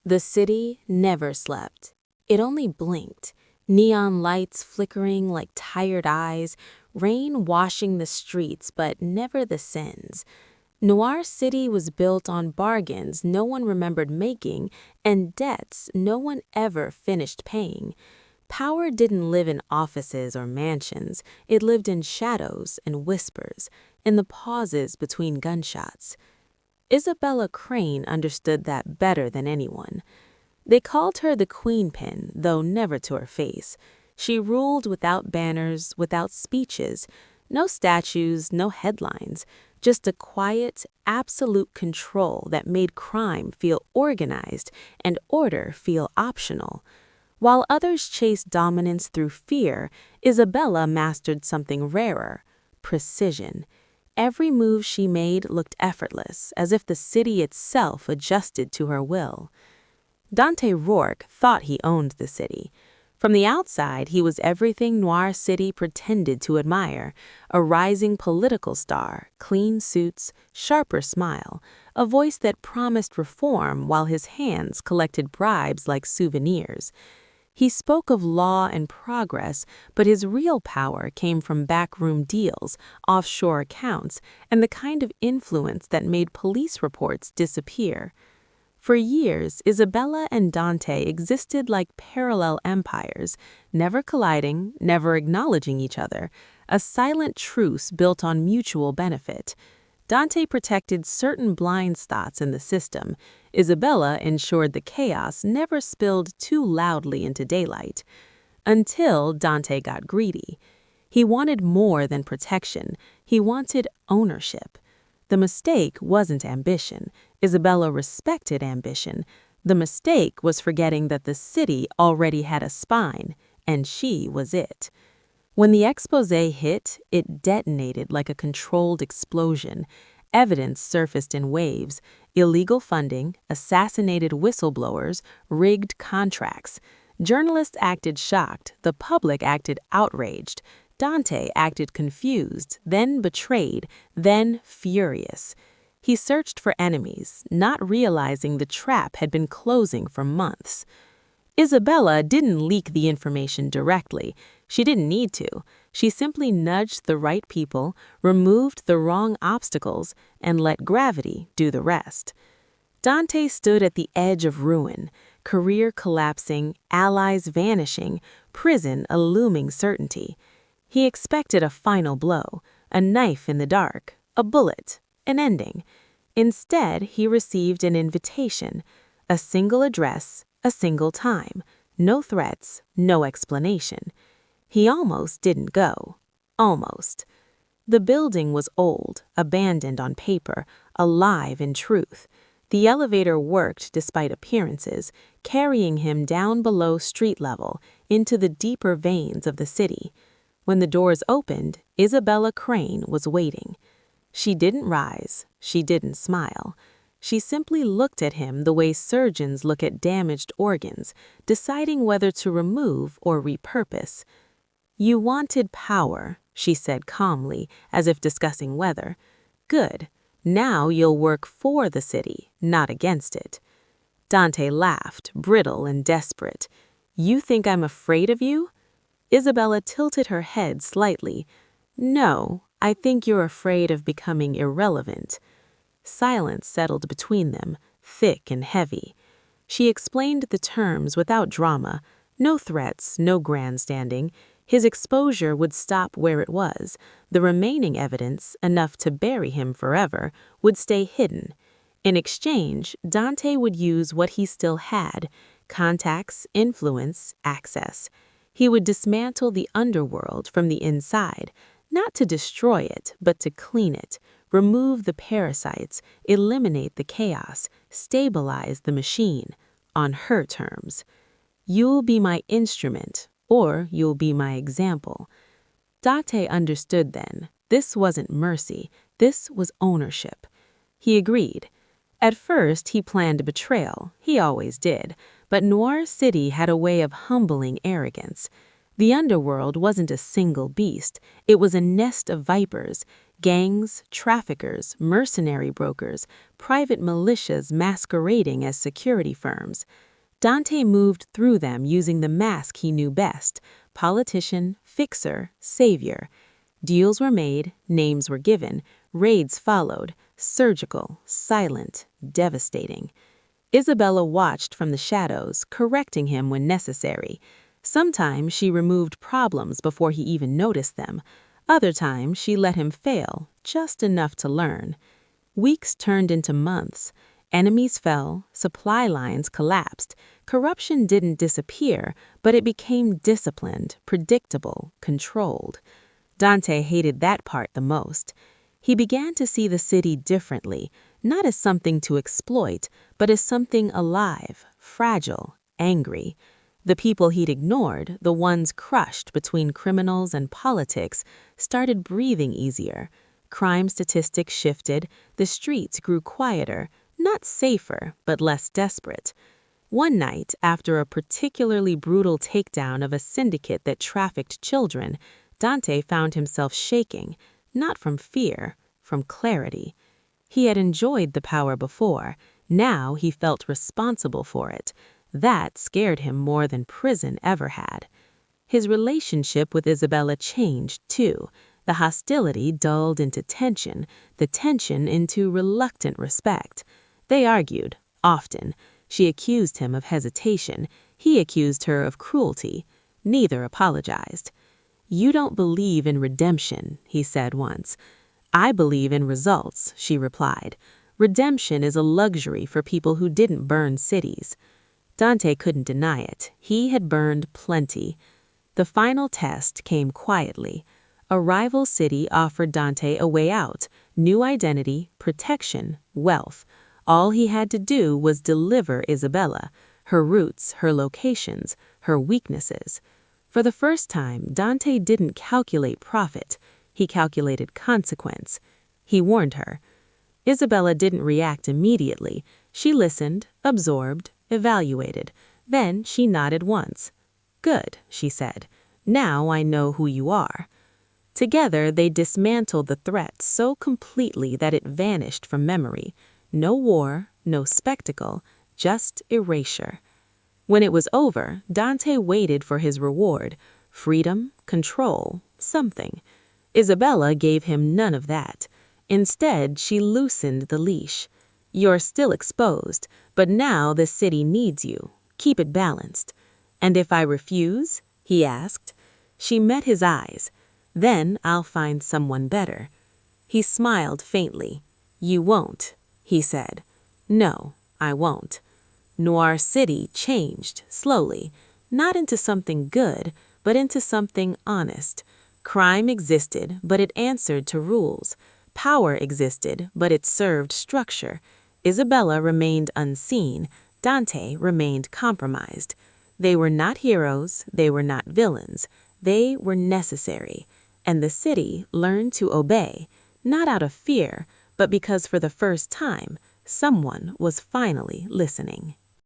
The city never slept. It only blinked, neon lights flickering like tired eyes, rain washing the streets but never the sins. Noir City was built on bargains no one remembered making and debts no one ever finished paying. Power didn't live in offices or mansions. It lived in shadows and whispers, in the pauses between gunshots. Isabella Crane understood that better than anyone. They called her the queenpin, though never to her face. She ruled without banners, without speeches, no statues, no headlines, just a quiet, absolute control that made crime feel organized and order feel optional. While others chased dominance through fear, Isabella mastered something rarer: precision. Every move she made looked effortless, as if the city itself adjusted to her will. Dante Rourke thought he owned the city. From the outside, he was everything Noir City pretended to admire: a rising political star, clean suits, sharper smile, a voice that promised reform while his hands collected bribes like souvenirs. He spoke of law and progress, but his real power came from backroom deals, offshore accounts, and the kind of influence that made police reports disappear. For years, Isabella and Dante existed like parallel empires, never colliding, never acknowledging each other, a silent truce built on mutual benefit. Dante protected certain blind spots in the system. Isabella ensured the chaos never spilled too loudly into daylight. Until Dante got greedy. He wanted more than protection. He wanted ownership. The mistake wasn't ambition. Isabella respected ambition. The mistake was forgetting that the city already had a spine, and she was it. When the exposé hit, it detonated like a controlled explosion. Evidence surfaced in waves: illegal funding, assassinated whistleblowers, rigged contracts. Journalists acted shocked. The public acted outraged. Dante acted confused, then betrayed, then furious. He searched for enemies, not realizing the trap had been closing for months. Isabella didn't leak the information directly. She didn't need to. She simply nudged the right people, removed the wrong obstacles, and let gravity do the rest. Dante stood at the edge of ruin, career collapsing, allies vanishing, prison a looming certainty. He expected a final blow, a knife in the dark, a bullet, an ending. Instead, he received an invitation, a single address, a single time, no threats, no explanation. He almost didn't go. Almost. The building was old, abandoned on paper, alive in truth. The elevator worked despite appearances, carrying him down below street level into the deeper veins of the city. When the doors opened, Isabella Crane was waiting. She didn't rise. She didn't smile. She simply looked at him the way surgeons look at damaged organs, deciding whether to remove or repurpose. "You wanted power," she said calmly, as if discussing weather. "Good. Now you'll work for the city, not against it." Dante laughed, brittle and desperate. "You think I'm afraid of you?" Isabella tilted her head slightly. "No, I think you're afraid of becoming irrelevant." Silence settled between them, thick and heavy. She explained the terms without drama. No threats, no grandstanding. His exposure would stop where it was. The remaining evidence, enough to bury him forever, would stay hidden. In exchange, Dante would use what he still had: contacts, influence, access. He would dismantle the underworld from the inside, not to destroy it, but to clean it, remove the parasites, eliminate the chaos, stabilize the machine, on her terms. "You'll be my instrument, or you'll be my example." Dante understood then. This wasn't mercy. This was ownership. He agreed. At first, he planned betrayal. He always did. But Noir City had a way of humbling arrogance. The underworld wasn't a single beast. It was a nest of vipers. Gangs, traffickers, mercenary brokers, private militias masquerading as security firms. Dante moved through them using the mask he knew best: politician, fixer, savior. Deals were made, names were given, raids followed, surgical, silent, devastating. Isabella watched from the shadows, correcting him when necessary. Sometimes she removed problems before he even noticed them. Other times she let him fail, just enough to learn. Weeks turned into months. Enemies fell, supply lines collapsed. Corruption didn't disappear, but it became disciplined, predictable, controlled. Dante hated that part the most. He began to see the city differently, not as something to exploit, but as something alive, fragile, angry. The people he'd ignored, the ones crushed between criminals and politics, started breathing easier. Crime statistics shifted, the streets grew quieter, not safer, but less desperate. One night, after a particularly brutal takedown of a syndicate that trafficked children, Dante found himself shaking, not from fear, from clarity. He had enjoyed the power before. Now he felt responsible for it. That scared him more than prison ever had. His relationship with Isabella changed, too. The hostility dulled into tension, the tension into reluctant respect. They argued, often. She accused him of hesitation. He accused her of cruelty. Neither apologized. "You don't believe in redemption," he said once. "I believe in results," she replied. "Redemption is a luxury for people who didn't burn cities." Dante couldn't deny it. He had burned plenty. The final test came quietly. A rival city offered Dante a way out: new identity, protection, wealth. All he had to do was deliver Isabella, her roots, her locations, her weaknesses. For the first time, Dante didn't calculate profit. He calculated consequence. He warned her. Isabella didn't react immediately. She listened, absorbed, evaluated. Then she nodded once. "Good," she said. "Now I know who you are." Together, they dismantled the threat so completely that it vanished from memory. No war, no spectacle, just erasure. When it was over, Dante waited for his reward: freedom, control, something. Isabella gave him none of that. Instead, she loosened the leash. "You're still exposed, but now the city needs you. Keep it balanced." "And if I refuse?" he asked. She met his eyes. "Then I'll find someone better." He smiled faintly. "You won't," he said. "No, I won't." Noir City changed, slowly, not into something good, but into something honest. Crime existed, but it answered to rules. Power existed, but it served structure. Isabella remained unseen. Dante remained compromised. They were not heroes, they were not villains. They were necessary. And the city learned to obey, not out of fear, but because for the first time, someone was finally listening.